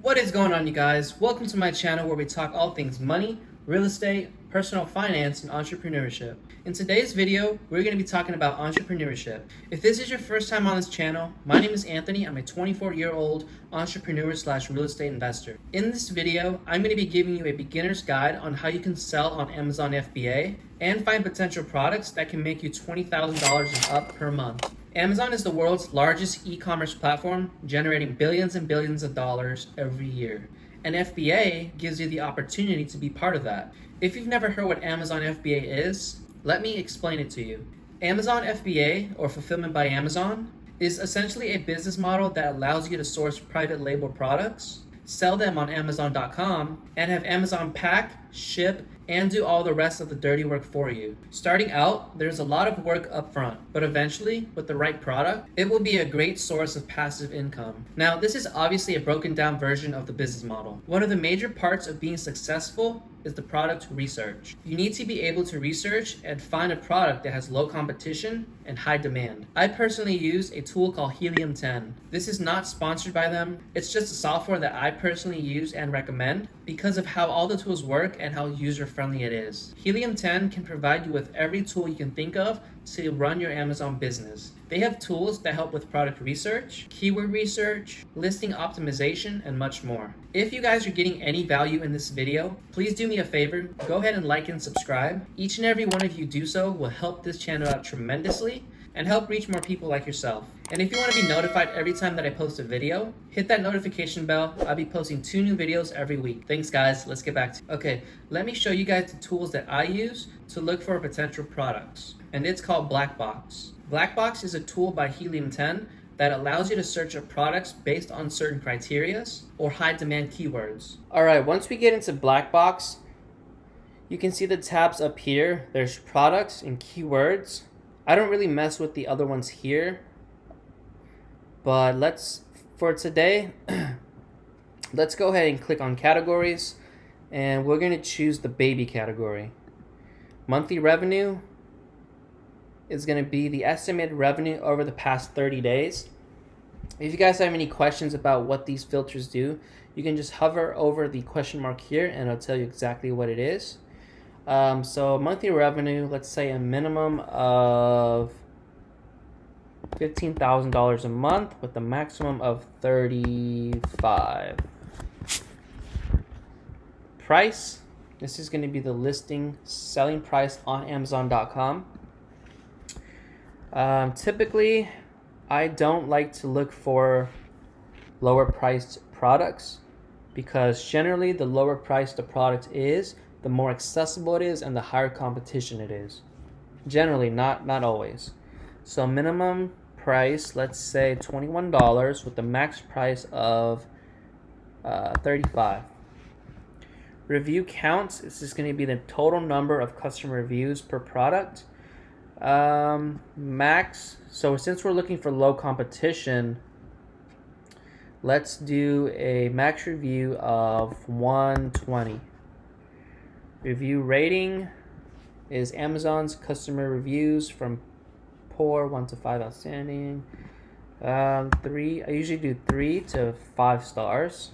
What is going on, you guys? Welcome to my channel where we talk all things money, real estate, personal finance, and entrepreneurship. In today's video, we're going to be talking about entrepreneurship. If this is your first time on this channel, my name is Anthony. I'm a 24-year-old entrepreneur slash real estate investor. In this video, I'm going to be giving you a beginner's guide on how you can sell on Amazon FBA and find potential products that can make you $20,000 and up per month. Amazon is the world's largest e-commerce platform, generating billions and billions of dollars every year. And FBA gives you the opportunity to be part of that. If you've never heard what Amazon FBA is, let me explain it to you. Amazon FBA, or Fulfillment by Amazon, is essentially a business model that allows you to source private label products, sell them on Amazon.com, and have Amazon pack, ship, and do all the rest of the dirty work for you. Starting out, there's a lot of work up front, but eventually, with the right product, it will be a great source of passive income. Now, this is obviously a broken down version of the business model. One of the major parts of being successful is the product research. You need to be able to research and find a product that has low competition and high demand. I personally use a tool called Helium 10. This is not sponsored by them. It's just a software that I personally use and recommend because of how all the tools work and how user-friendly it is. Helium 10 can provide you with every tool you can think of to run your Amazon business. They have tools that help with product research, keyword research, listing optimization, and much more. If you guys are getting any value in this video, please do me a favor, go ahead and like and subscribe. Each and every one of you do so will help this channel out tremendously and help reach more people like yourself. And if you want to be notified every time that I post a video, hit that notification bell. I'll be posting 2 new videos every week. Thanks guys, let's get back to it. Okay, let me show you guys the tools that I use to look for potential products. And it's called Blackbox. Blackbox is a tool by Helium 10 that allows you to search up products based on certain criteria or high demand keywords. Alright, once we get into Blackbox, you can see the tabs up here. There's products and keywords. I don't really mess with the other ones here, but for today, let's go ahead and click on categories, and we're going to choose the baby category. Monthly revenue is going to be the estimated revenue over the past 30 days. If you guys have any questions about what these filters do, you can just hover over the question mark here and it'll tell you exactly what it is. So monthly revenue, let's say a minimum of $15,000 a month with a maximum of 35. Price, this is going to be the listing selling price on Amazon.com. Typically, I don't like to look for lower priced products because generally the lower priced the product is, the more accessible it is and the higher competition it is. Generally, not always. So minimum price, let's say $21 with the max price of $35. Review counts, this is going to be the total number of customer reviews per product. Max, so since we're looking for low competition, let's do a max review of 120. Review rating is Amazon's customer reviews from poor 1 to 5 outstanding. 3, I usually do 3 to 5 stars.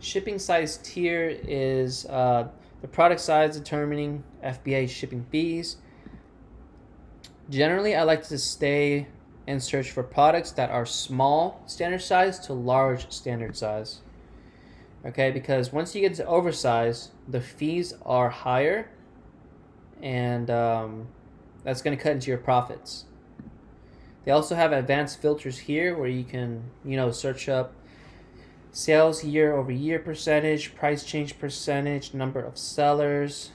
Shipping size tier is the product size determining FBA shipping fees. Generally, I like to stay and search for products that are small standard size to large standard size. Okay, because once you get to oversize, the fees are higher, and that's going to cut into your profits. They also have advanced filters here where you can, search up sales year over year percentage, price change percentage, number of sellers.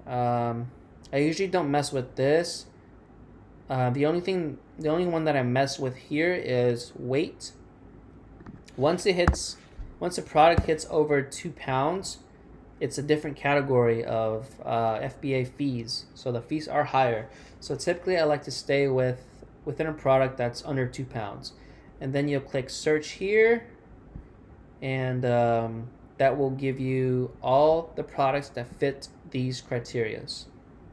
I usually don't mess with this. The only one that I mess with here is weight. Once a product hits over 2 pounds, it's a different category of FBA fees. So the fees are higher. So typically I like to stay within a product that's under 2 pounds. And then you'll click search here, and that will give you all the products that fit these criterias.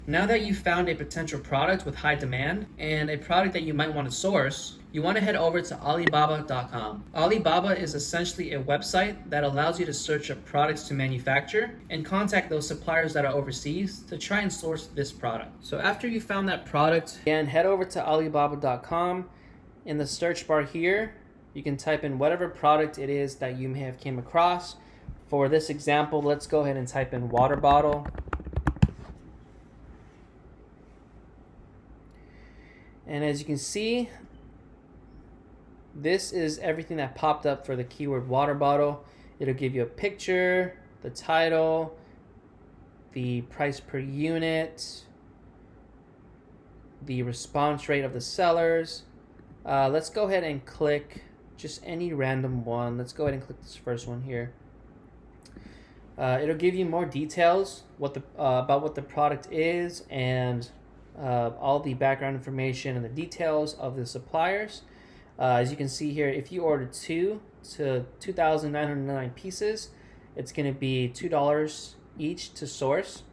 Now that you've found a potential product with high demand and a product that you might want to source, you want to head over to Alibaba.com. Alibaba is essentially a website that allows you to search up products to manufacture and contact those suppliers that are overseas to try and source this product. So after you found that product, again, head over to Alibaba.com. In the search bar here, you can type in whatever product it is that you may have came across. For this example, let's go ahead and type in water bottle. And as you can see, this is everything that popped up for the keyword water bottle. It'll give you a picture, the title, the price per unit, the response rate of the sellers. Let's go ahead and click just any random one. Let's go ahead and click this first one here. It'll give you more details about what the product is and all the background information and the details of the suppliers. As you can see here, if you order 2 to 2,909 pieces, it's going to be $2 each to source,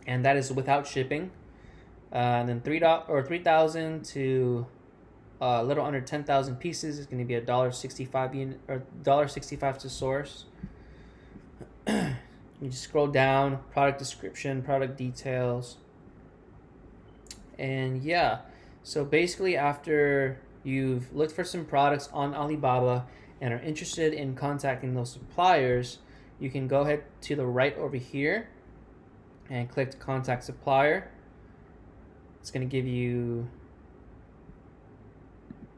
and that is without shipping. And then 3,000 to a little under 10,000 pieces is going to be $1.65 to source. You just scroll down, product description, product details, and yeah. So basically, after you've looked for some products on Alibaba and are interested in contacting those suppliers, you can go ahead to the right over here and click contact supplier. It's going to give you,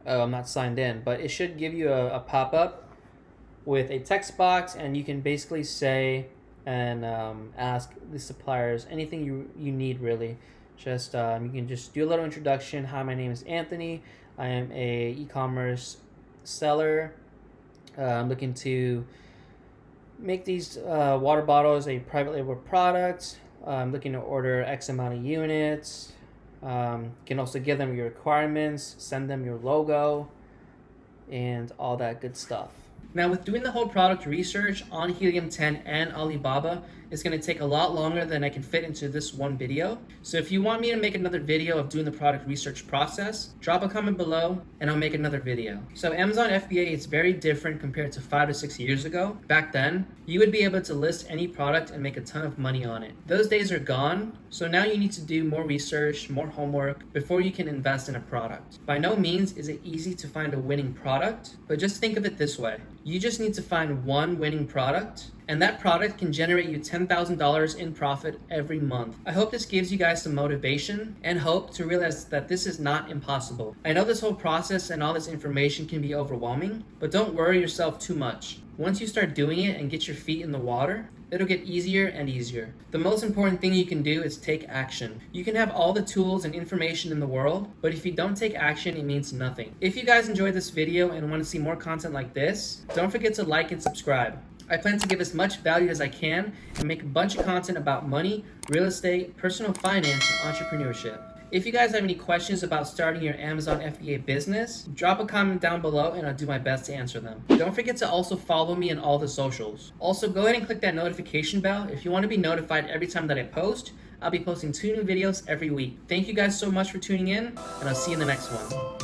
oh, I'm not signed in, but it should give you a pop-up with a text box, and you can basically say and ask the suppliers anything you need, really. Just you can just do a little introduction. Hi, my name is Anthony. I am a e-commerce seller. I'm looking to make these water bottles a private label product. I'm looking to order X amount of units. You can also give them your requirements, send them your logo, and all that good stuff. Now, with doing the whole product research on Helium 10 and Alibaba, it's going to take a lot longer than I can fit into this one video. So if you want me to make another video of doing the product research process, drop a comment below and I'll make another video. So Amazon FBA is very different compared to 5 to 6 years ago. Back then, you would be able to list any product and make a ton of money on it. Those days are gone, so now you need to do more research, more homework before you can invest in a product. By no means is it easy to find a winning product, but just think of it this way. You just need to find one winning product, and that product can generate you $10,000 in profit every month. I hope this gives you guys some motivation and hope to realize that this is not impossible. I know this whole process and all this information can be overwhelming, but don't worry yourself too much. Once you start doing it and get your feet in the water, it'll get easier and easier. The most important thing you can do is take action. You can have all the tools and information in the world, but if you don't take action, it means nothing. If you guys enjoyed this video and want to see more content like this, don't forget to like and subscribe. I plan to give as much value as I can and make a bunch of content about money, real estate, personal finance, and entrepreneurship. If you guys have any questions about starting your Amazon FBA business, drop a comment down below and I'll do my best to answer them. Don't forget to also follow me on all the socials. Also, go ahead and click that notification bell if you want to be notified every time that I post. I'll be posting 2 new videos every week. Thank you guys so much for tuning in, and I'll see you in the next one.